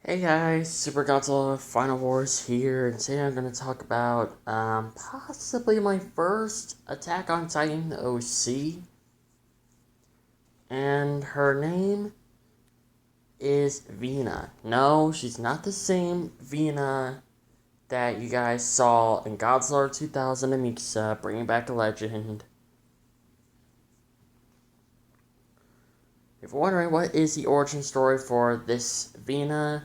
Hey guys, Super Godzilla Final Wars here, and today I'm going to talk about possibly my first Attack on Titan OC, and her name is Veena. No, she's not the same Veena that you guys saw in Godzilla 2000 and Mikasa, bringing back a legend. If you're wondering what is the origin story for this Veena,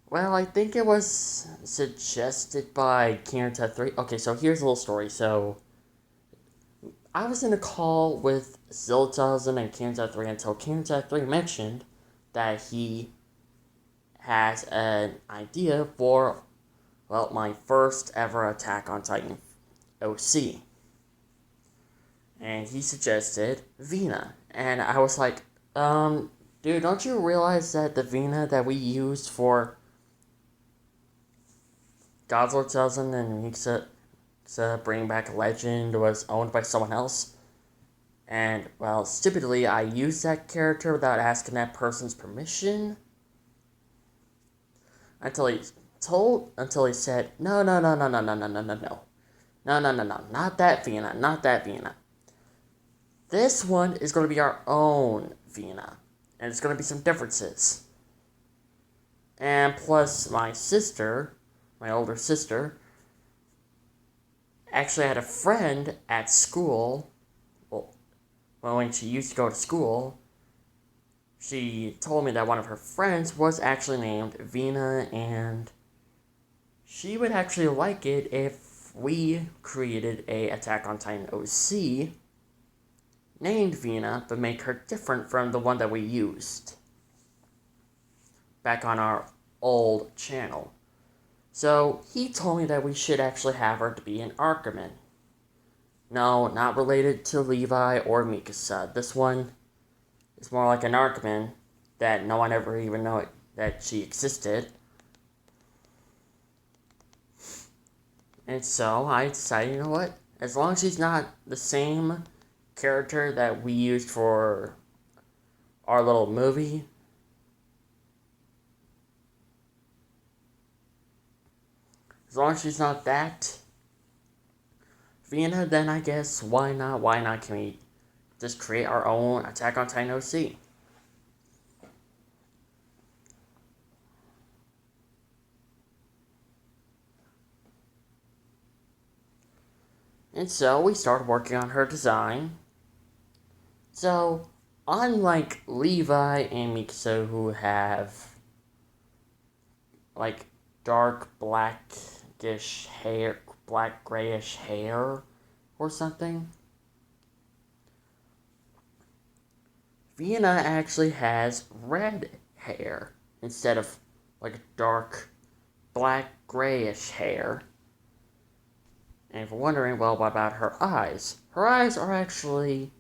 well, I think it was suggested by Kanata 3. Okay, so here's a little story. So, I was in a call with Ziltazan and Kanata 3 until Kanata 3 mentioned that he has an idea for, well, my first ever Attack on Titan OC. And he suggested Veena. And I was like, dude, don't you realize that the Veena that we used for Godzilla 2000 and Mikasa Bring Back Legend was owned by someone else? And, well, stupidly, I used that character without asking that person's permission. Until he said, no, no, no, no, no, no, no, no, no, no. No, no, no, no, not that Veena, not that Veena. This one is going to be our own Veena. And it's going to be some differences. And plus, my sister, my older sister, actually had a friend at school. Well, when she used to go to school, she told me that one of her friends was actually named Veena, and she would actually like it if we created a Attack on Titan OC named Veena, but make her different from the one that we used back on our old channel. So he told me that we should actually have her to be an Ackerman. No, not related to Levi or Mikasa. This one is more like an Ackerman that no one ever even knew that she existed. And so I decided, you know what? As long as she's not the same character that we used for our little movie, as long as she's not that Veena, then I guess why not? Why not? Can we just create our own Attack on Titan OC? And so we started working on her design. So, unlike Levi and Mikasa, who have like dark blackish hair, black grayish hair or something, Veena actually has red hair instead of like dark black grayish hair. And if you're wondering, well, what about her eyes? Her eyes are actually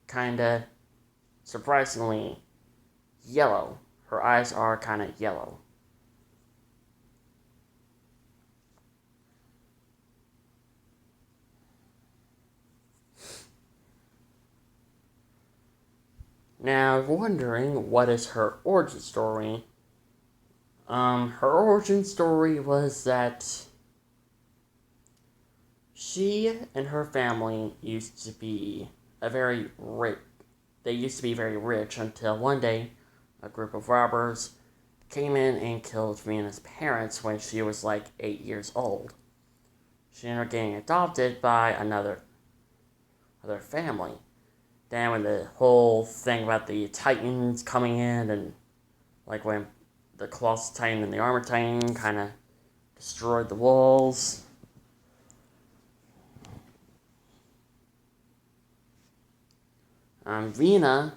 kinda surprisingly yellow. Her eyes are kinda yellow. Now, if you're wondering what is her origin story, her origin story was that she and her family used to be a very rich. They used to be very rich until one day, a group of robbers came in and killed Reena's parents when she was like 8 years old. She ended up getting adopted by another family. Then when the whole thing about the Titans coming in and like when the Colossal Titan and the Armor Titan kind of destroyed the walls, Veena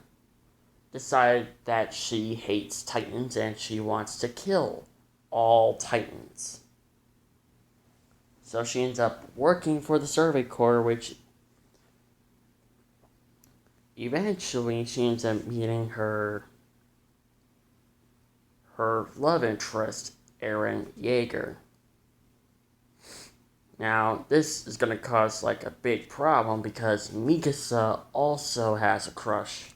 decided that she hates Titans and she wants to kill all Titans. So she ends up working for the Survey Corps, which eventually she ends up meeting her love interest, Eren Yeager. Now, this is going to cause like a big problem because Mikasa also has a crush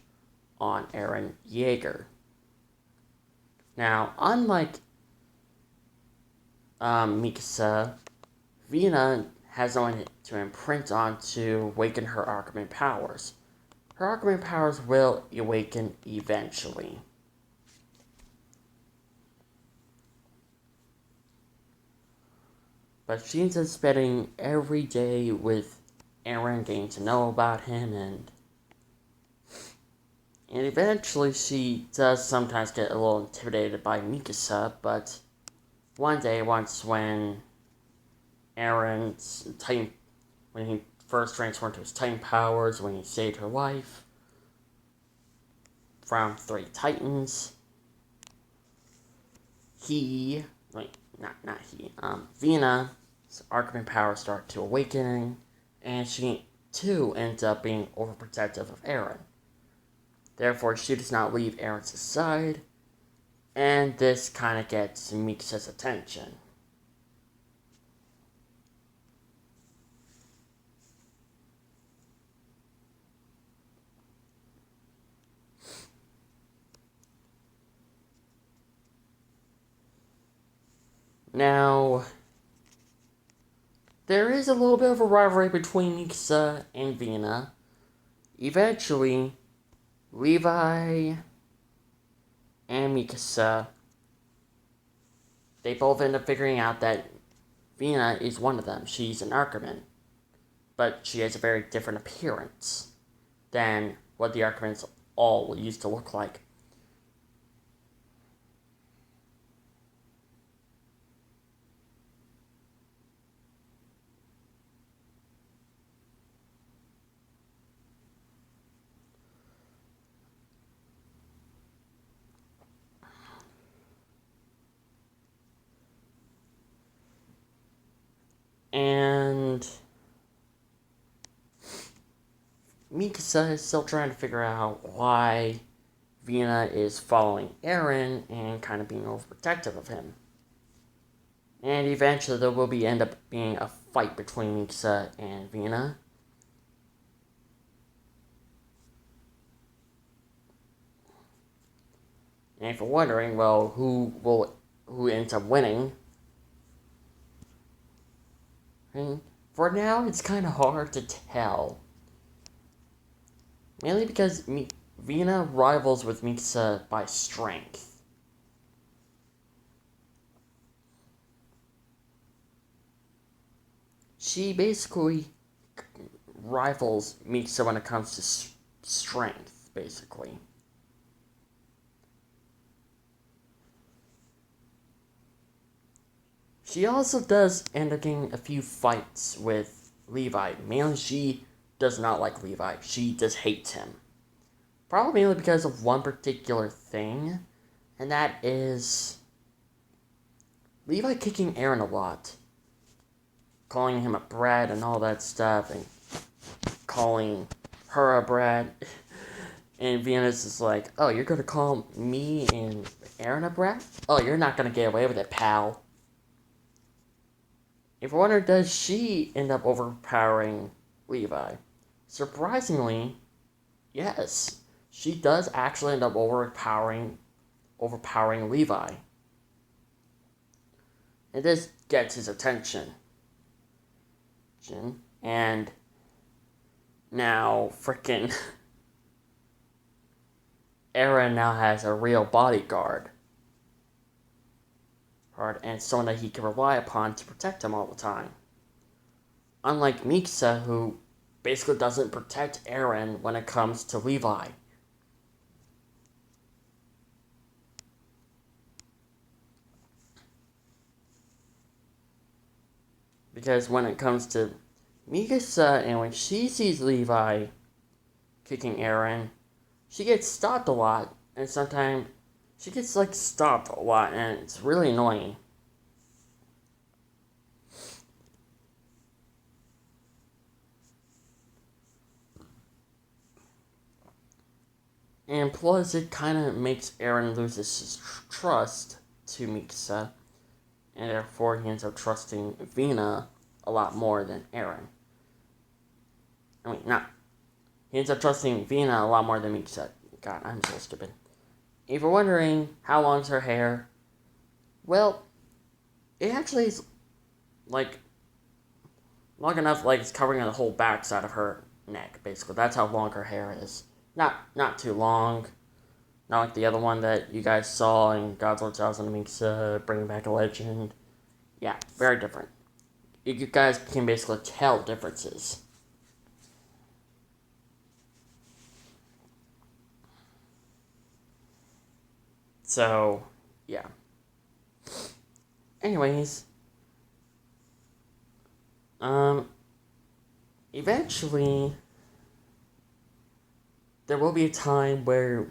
on Eren Yeager. Now, unlike Mikasa, Veena has no one to imprint on to awaken her Ackerman powers. Her Ackerman powers will awaken eventually. But she ends up spending every day with Eren, getting to know about him, and eventually she does sometimes get a little intimidated by Mikasa, but one day, when Eren's Titan, when he first transformed to his Titan powers, when he saved her life from 3 Titans, Veena's Ackerman powers start to awaken, and she too ends up being overprotective of Eren. Therefore, she does not leave Eren's side, and this kind of gets Mikasa's attention. Now, there is a little bit of a rivalry between Mikasa and Veena. Eventually, Levi and Mikasa, they both end up figuring out that Veena is one of them. She's an Ackerman, but she has a very different appearance than what the Ackermans all used to look like. And Mikasa is still trying to figure out why Veena is following Eren and kind of being overprotective of him. And eventually there will end up being a fight between Mikasa and Veena. And if you're wondering, well, who ends up winning? And for now, it's kind of hard to tell. Mainly because Veena rivals with Mikasa by strength. She basically rivals Mikasa when it comes to strength, basically. She also does end up getting a few fights with Levi. Mainly, she does not like Levi. She just hates him. Probably mainly because of one particular thing, and that is Levi kicking Eren a lot. Calling him a brat and all that stuff, and calling her a brat. And Venus is like, oh, you're gonna call me and Eren a brat? Oh, you're not gonna get away with it, pal. If you wonder, does she end up overpowering Levi? Surprisingly, yes. She does actually end up overpowering Levi. And this gets his attention. And now frickin' Eren now has a real bodyguard. And someone that he can rely upon to protect him all the time. Unlike Mikasa, who basically doesn't protect Eren when it comes to Levi. Because when it comes to Mikasa, and when she sees Levi kicking Eren, she gets stopped a lot, and sometimes she gets stopped a lot, and it's really annoying. And plus, it kind of makes Eren lose his trust to Mikasa, and therefore he ends up trusting Veena a lot more than Eren. He ends up trusting Veena a lot more than Mikasa. God, I'm so stupid. If you're wondering how long's her hair, well, it actually is like long enough, like it's covering the whole back side of her neck. Basically, that's how long her hair is. Not too long. Not like the other one that you guys saw in Godzilla 2000 Mikasa, Bringing Back a Legend. Yeah, very different. You guys can basically tell differences. So, yeah. Anyways, um, eventually, there will be a time where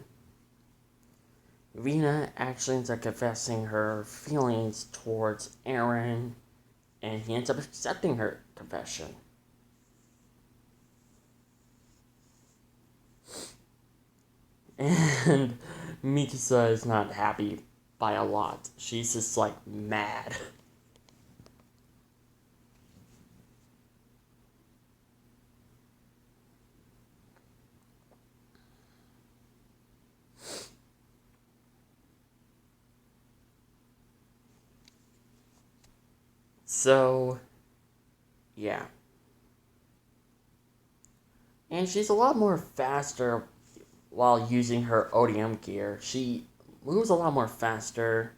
Veena actually ends up confessing her feelings towards Eren, and he ends up accepting her confession. And Mikasa is not happy by a lot. She's just like mad. So, yeah. And she's a lot more faster while using her ODM gear. She moves a lot more faster,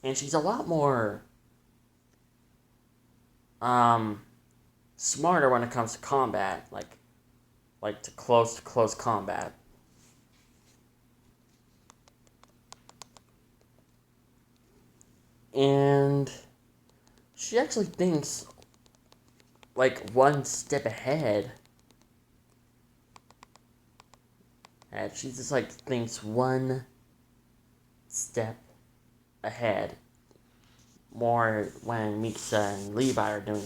and she's a lot more um smarter when it comes to combat, like to close combat. And she actually thinks like one step ahead. And she just like thinks one step ahead more when Mikasa and Levi are doing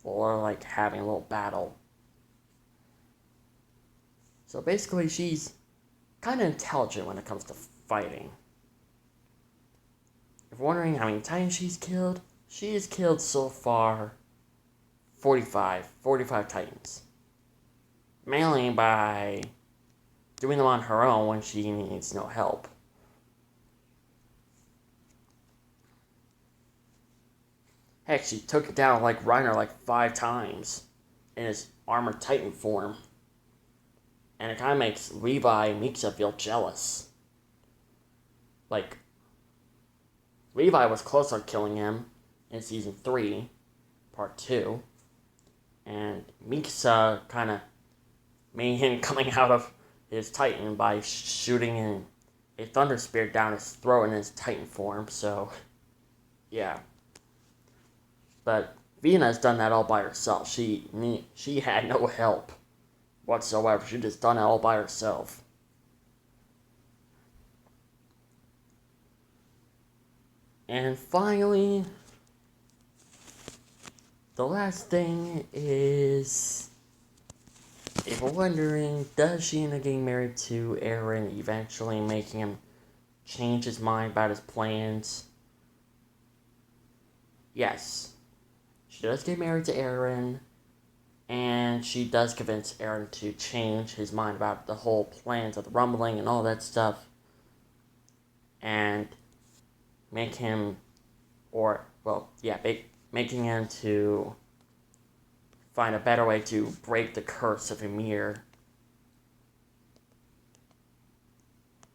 or like having a little battle. So basically she's kind of intelligent when it comes to fighting. If you're wondering how many Titans she's killed, she has killed so far 45 Titans. Mainly by doing them on her own when she needs no help. Heck, she took down like Reiner like 5 times in his armored Titan form. And it kind of makes Levi and Mikasa feel jealous. Like, Levi was close on killing him in Season 3, Part 2. And Mikasa kind of made him coming out of his Titan by shooting a Thunder Spear down his throat in his Titan form, so, yeah. But Veena's done that all by herself. She had no help whatsoever. She just done it all by herself. And finally, the last thing is, if you're wondering, does she end up getting married to Eren, eventually making him change his mind about his plans? Yes. She does get married to Eren, and she does convince Eren to change his mind about the whole plans of the rumbling and all that stuff, and make him, making him to find a better way to break the curse of Ymir.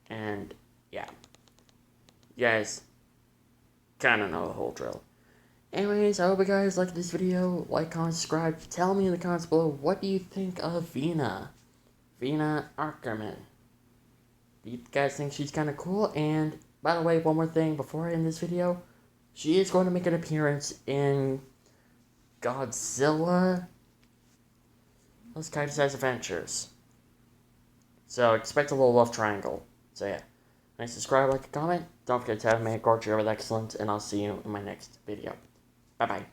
And, yeah. You guys kind of know the whole drill. Anyways, I hope you guys liked this video. Like, comment, subscribe. Tell me in the comments below, what do you think of Veena Ackerman? Do you guys think she's kind of cool? And, by the way, one more thing before I end this video. She is going to make an appearance in Godzilla Those Kite-Size Adventures. So, expect a little love triangle. So, yeah. Nice, subscribe, like, and comment. Don't forget to have me a Gorgeous with Excellence, and I'll see you in my next video. Bye-bye.